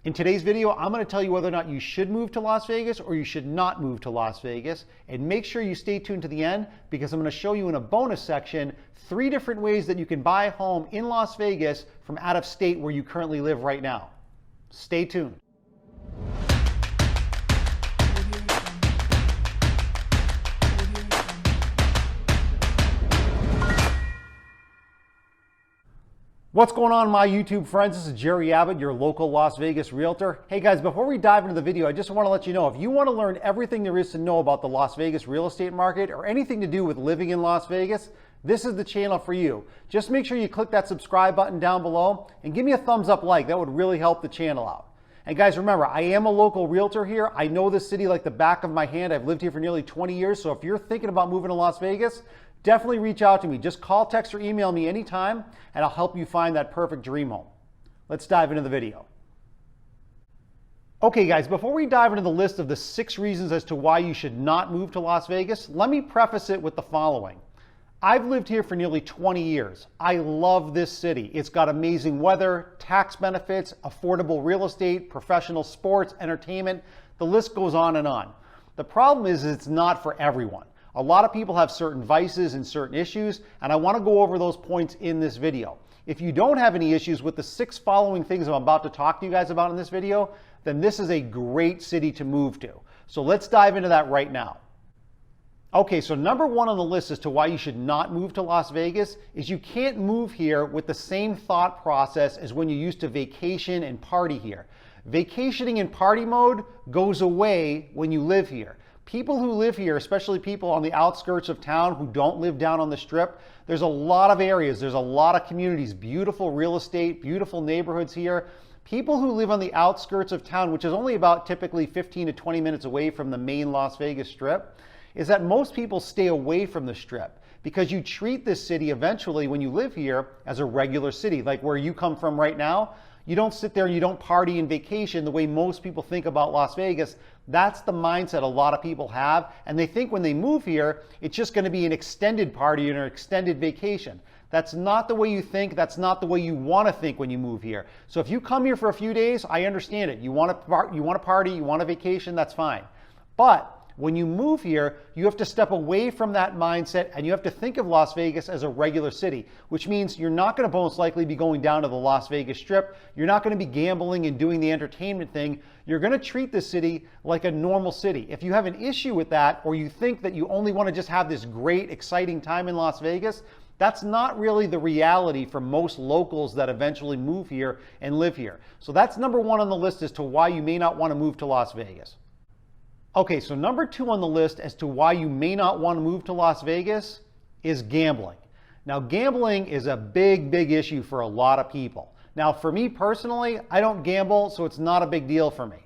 In today's video, I'm going to tell you whether or not you should move to Las Vegas or you should not move to Las Vegas. And make sure you stay tuned to the end because I'm going to show you in a bonus section 3 different ways that you can buy a home in Las Vegas from out of state where you currently live right now. Stay tuned. What's going on, my YouTube friends? This is Jerry Abbott, your local Las Vegas realtor. Hey guys, before we dive into the video, I just want to let you know, if you want to learn everything there is to know about the Las Vegas real estate market or anything to do with living in Las Vegas, this is the channel for you. Just make sure you click that subscribe button down below and give me a thumbs up like. That would really help the channel out. And guys, remember, I am a local realtor here. I know this city like the back of my hand. I've lived here for nearly 20 years. So if you're thinking about moving to Las Vegas, definitely reach out to me. Just call, text, or email me anytime, and I'll help you find that perfect dream home. Let's dive into the video. Okay guys, before we dive into the list of the 6 reasons as to why you should not move to Las Vegas, let me preface it with the following. I've lived here for nearly 20 years. I love this city. It's got amazing weather, tax benefits, affordable real estate, professional sports, entertainment. The list goes on and on. The problem is it's not for everyone. A lot of people have certain vices and certain issues, and I want to go over those points in this video. If you don't have any issues with the 6 following things I'm about to talk to you guys about in this video, then this is a great city to move to. So let's dive into that right now. Okay, so number 1 on the list as to why you should not move to Las Vegas is you can't move here with the same thought process as when you used to vacation and party here. Vacationing in party mode goes away when you live here. People who live here, especially people on the outskirts of town who don't live down on the Strip, there's a lot of areas, there's a lot of communities, beautiful real estate, beautiful neighborhoods here. People who live on the outskirts of town, which is only about typically 15 to 20 minutes away from the main Las Vegas Strip, is that most people stay away from the Strip because you treat this city eventually when you live here as a regular city. Like where you come from right now, you don't sit there and you don't party and vacation the way most people think about Las Vegas. That's the mindset a lot of people have, and they think when they move here, it's just going to be an extended party or an extended vacation. That's not the way you think. That's not the way you want to think when you move here. So if you come here for a few days, I understand it. You want to party, you want a vacation, that's fine. But when you move here, you have to step away from that mindset and you have to think of Las Vegas as a regular city, which means you're not going to most likely be going down to the Las Vegas Strip. You're not going to be gambling and doing the entertainment thing. You're going to treat the city like a normal city. If you have an issue with that, or you think that you only want to just have this great, exciting time in Las Vegas, that's not really the reality for most locals that eventually move here and live here. So that's number 1 on the list as to why you may not want to move to Las Vegas. Okay, so number 2 on the list as to why you may not want to move to Las Vegas is gambling. Now, gambling is a big issue for a lot of people. Now, for me personally, I don't gamble, so it's not a big deal for me.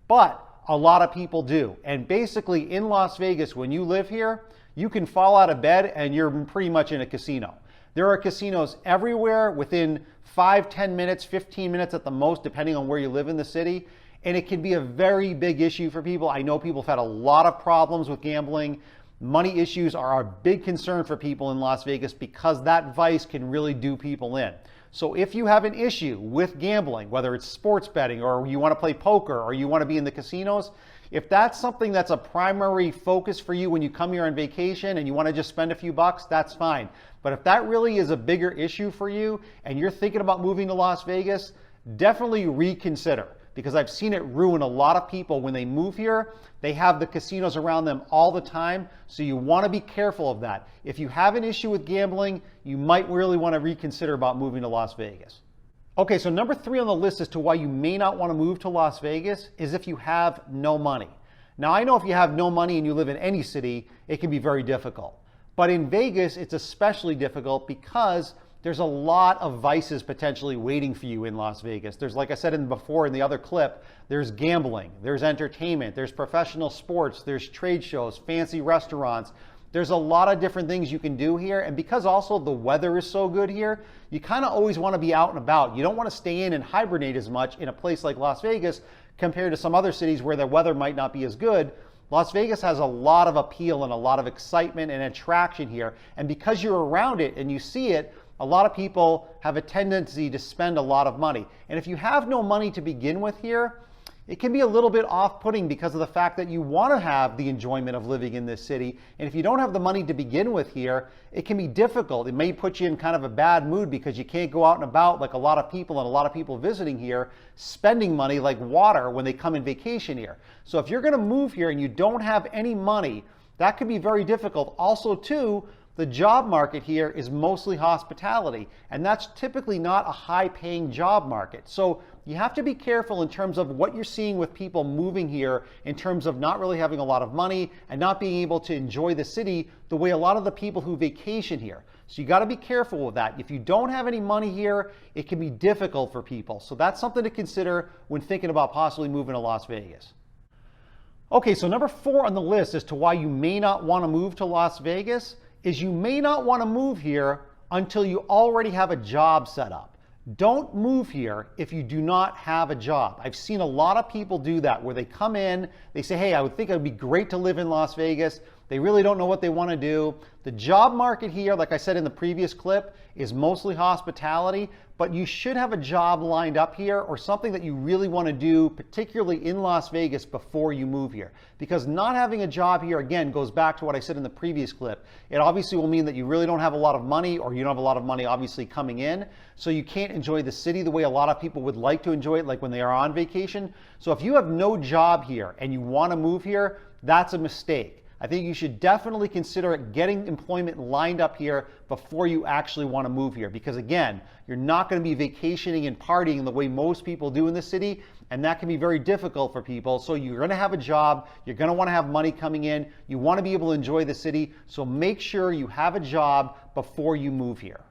But a lot of people do. And basically in Las Vegas, when you live here, you can fall out of bed and you're pretty much in a casino. There are casinos everywhere within 5, 10 minutes, 15 minutes at the most, depending on where you live in the city. And it can be a very big issue for people. I know people have had a lot of problems with gambling. Money issues are a big concern for people in Las Vegas because that vice can really do people in. So if you have an issue with gambling, whether it's sports betting or you want to play poker or you want to be in the casinos, if that's something that's a primary focus for you when you come here on vacation and you want to just spend a few bucks, that's fine. But if that really is a bigger issue for you and you're thinking about moving to Las Vegas, definitely reconsider. Because I've seen it ruin a lot of people when they move here. They have the casinos around them all the time, so you want to be careful of that. If you have an issue with gambling, you might really want to reconsider about moving to Las Vegas. Okay, so number 3 on the list as to why you may not want to move to Las Vegas is if you have no money. Now, I know if you have no money and you live in any city, it can be very difficult. But in Vegas, it's especially difficult because there's a lot of vices potentially waiting for you in Las Vegas. There's, like I said before in the other clip, there's gambling, there's entertainment, there's professional sports, there's trade shows, fancy restaurants. There's a lot of different things you can do here. And because also the weather is so good here, you kind of always want to be out and about. You don't want to stay in and hibernate as much in a place like Las Vegas compared to some other cities where the weather might not be as good. Las Vegas has a lot of appeal and a lot of excitement and attraction here. And because you're around it and you see it, a lot of people have a tendency to spend a lot of money. And if you have no money to begin with here, it can be a little bit off-putting because of the fact that you want to have the enjoyment of living in this city. And if you don't have the money to begin with here, it can be difficult. It may put you in kind of a bad mood because you can't go out and about like a lot of people, and a lot of people visiting here spending money like water when they come in vacation here. So if you're going to move here and you don't have any money, that could be very difficult. Also too, the job market here is mostly hospitality, and that's typically not a high-paying job market. So you have to be careful in terms of what you're seeing with people moving here in terms of not really having a lot of money and not being able to enjoy the city the way a lot of the people who vacation here. So you got to be careful with that. If you don't have any money here, it can be difficult for people. So that's something to consider when thinking about possibly moving to Las Vegas. Okay, so number 4 on the list as to why you may not want to move to Las Vegas is you may not want to move here until you already have a job set up. Don't move here if you do not have a job. I've seen a lot of people do that where they come in, they say, hey, I would think it would be great to live in Las Vegas. They really don't know what they want to do. The job market here, like I said in the previous clip, is mostly hospitality, but you should have a job lined up here or something that you really want to do, particularly in Las Vegas, before you move here. Because not having a job here, again, goes back to what I said in the previous clip. It obviously will mean that you really don't have a lot of money, or you don't have a lot of money obviously coming in, so you can't enjoy the city the way a lot of people would like to enjoy it, like when they are on vacation. So if you have no job here and you want to move here, that's a mistake. I think you should definitely consider getting employment lined up here before you actually want to move here. Because again, you're not going to be vacationing and partying the way most people do in the city, and that can be very difficult for people. So you're going to have a job, you're going to want to have money coming in, you want to be able to enjoy the city, so make sure you have a job before you move here.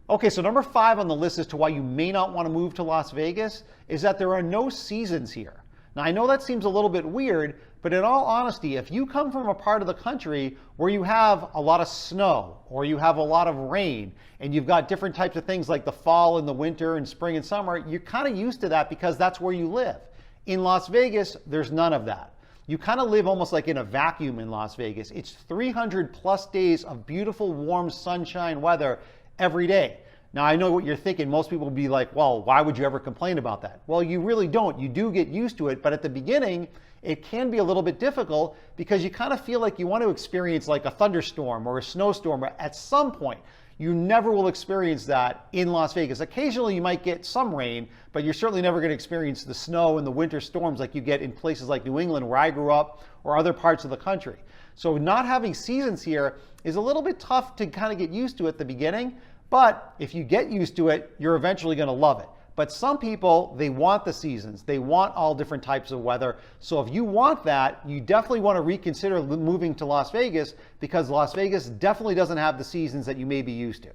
Okay, so number 5 on the list as to why you may not want to move to Las Vegas is that there are no seasons here. Now, I know that seems a little bit weird, but in all honesty, if you come from a part of the country where you have a lot of snow or you have a lot of rain and you've got different types of things like the fall and the winter and spring and summer, you're kind of used to that because that's where you live. In Las Vegas, there's none of that. You kind of live almost like in a vacuum in Las Vegas. It's 300 plus days of beautiful, warm sunshine weather every day. Now, I know what you're thinking. Most people will be like, well, why would you ever complain about that? Well, you really don't. You do get used to it, but at the beginning, it can be a little bit difficult because you kind of feel like you want to experience like a thunderstorm or a snowstorm at some point. You never will experience that in Las Vegas. Occasionally, you might get some rain, but you're certainly never going to experience the snow and the winter storms like you get in places like New England, where I grew up, or other parts of the country. So not having seasons here is a little bit tough to kind of get used to at the beginning. But if you get used to it, you're eventually going to love it. But some people, they want the seasons. They want all different types of weather. So if you want that, you definitely want to reconsider moving to Las Vegas, because Las Vegas definitely doesn't have the seasons that you may be used to.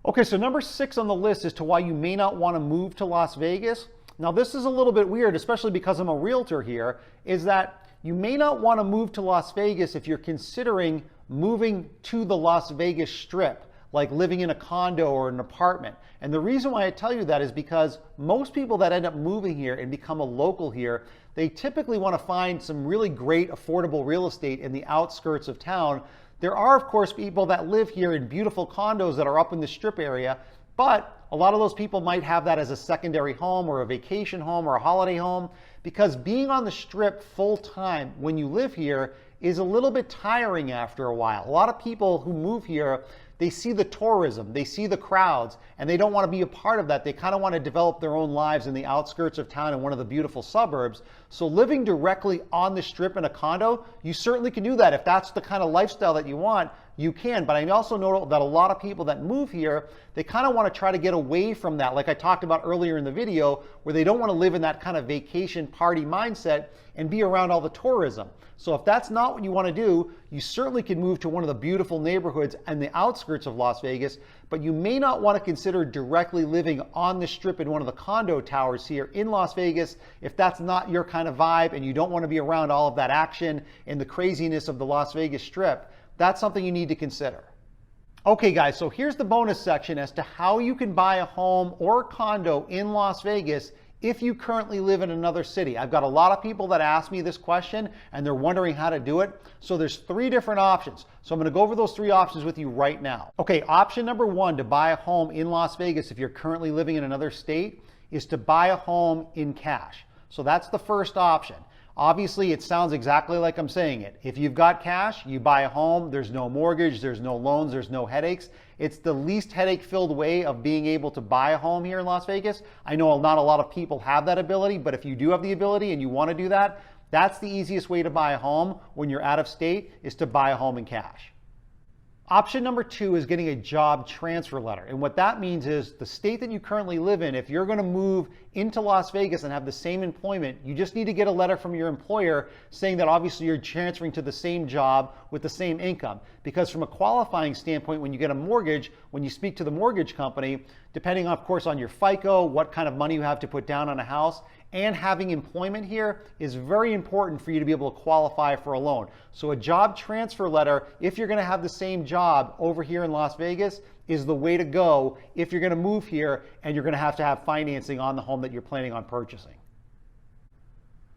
Okay, so number 6 on the list as to why you may not want to move to Las Vegas. Now, this is a little bit weird, especially because I'm a realtor here, is that you may not want to move to Las Vegas if you're considering moving to the Las Vegas Strip, like living in a condo or an apartment. And the reason why I tell you that is because most people that end up moving here and become a local here, they typically want to find some really great affordable real estate in the outskirts of town. There are, of course, people that live here in beautiful condos that are up in the Strip area, but a lot of those people might have that as a secondary home or a vacation home or a holiday home, because being on the Strip full time when you live here is a little bit tiring after a while. A lot of people who move here, they see the tourism, they see the crowds, and they don't want to be a part of that. They kind of want to develop their own lives in the outskirts of town in one of the beautiful suburbs. So living directly on the Strip in a condo, you certainly can do that. If that's the kind of lifestyle that you want, you can. But I also know that a lot of people that move here, they kind of want to try to get away from that, like I talked about earlier in the video, where they don't want to live in that kind of vacation party mindset and be around all the tourism. So if that's not what you want to do, you certainly can move to one of the beautiful neighborhoods and the outskirts of Las Vegas, but you may not want to consider directly living on the Strip in one of the condo towers here in Las Vegas if that's not your kind of vibe and you don't want to be around all of that action and the craziness of the Las Vegas Strip. That's something you need to consider. Okay guys, so here's the bonus section as to how you can buy a home or a condo in Las Vegas if you currently live in another city. I've got a lot of people that ask me this question and they're wondering how to do it. So there's 3 different options. So I'm going to go over those 3 options with you right now. Okay, option number 1 to buy a home in Las Vegas if you're currently living in another state is to buy a home in cash. So that's the first option. Obviously, it sounds exactly like I'm saying it. If you've got cash, you buy a home, there's no mortgage, there's no loans, there's no headaches. It's the least headache-filled way of being able to buy a home here in Las Vegas. I know not a lot of people have that ability, but if you do have the ability and you want to do that, that's the easiest way to buy a home when you're out of state, is to buy a home in cash. Option number 2 is getting a job transfer letter. And what that means is the state that you currently live in, if you're going to move into Las Vegas and have the same employment, you just need to get a letter from your employer saying that obviously you're transferring to the same job with the same income. Because from a qualifying standpoint, when you get a mortgage, when you speak to the mortgage company, depending of course on your FICO, what kind of money you have to put down on a house, and having employment here is very important for you to be able to qualify for a loan. So a job transfer letter, if you're going to have the same job over here in Las Vegas, is the way to go if you're going to move here and you're going to have financing on the home that you're planning on purchasing.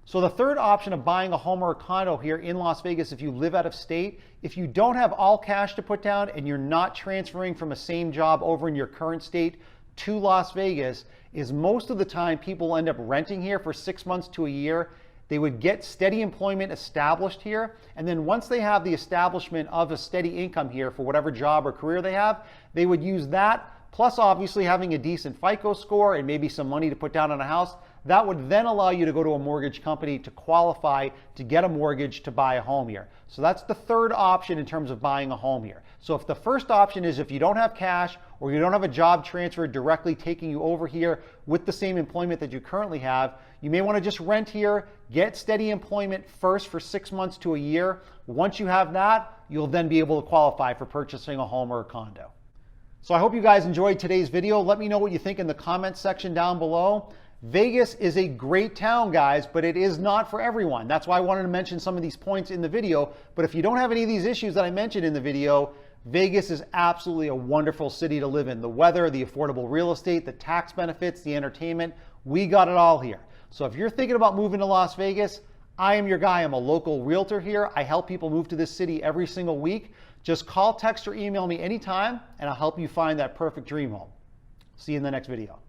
So the third option of buying a home or a condo here in Las Vegas if you live out of state, if you don't have all cash to put down and you're not transferring from a same job over in your current state to Las Vegas, is most of the time people end up renting here for 6 months to a year. They would get steady employment established here, and then once they have the establishment of a steady income here for whatever job or career they have, they would use that, plus obviously having a decent FICO score and maybe some money to put down on a house. That would then allow you to go to a mortgage company to qualify to get a mortgage to buy a home here. So that's the third option in terms of buying a home here. So if the first option is if you don't have cash or you don't have a job transfer directly taking you over here with the same employment that you currently have, you may want to just rent here, get steady employment first for 6 months to a year. Once you have that, you'll then be able to qualify for purchasing a home or a condo. So I hope you guys enjoyed today's video. Let me know what you think in the comments section down below. Vegas is a great town, guys, but it is not for everyone. That's why I wanted to mention some of these points in the video. But if you don't have any of these issues that I mentioned in the video, Vegas is absolutely a wonderful city to live in. The weather, the affordable real estate, the tax benefits, the entertainment, we got it all here. So if you're thinking about moving to Las Vegas, I am your guy. I'm a local realtor here. I help people move to this city every single week. Just call, text, or email me anytime, and I'll help you find that perfect dream home. See you in the next video.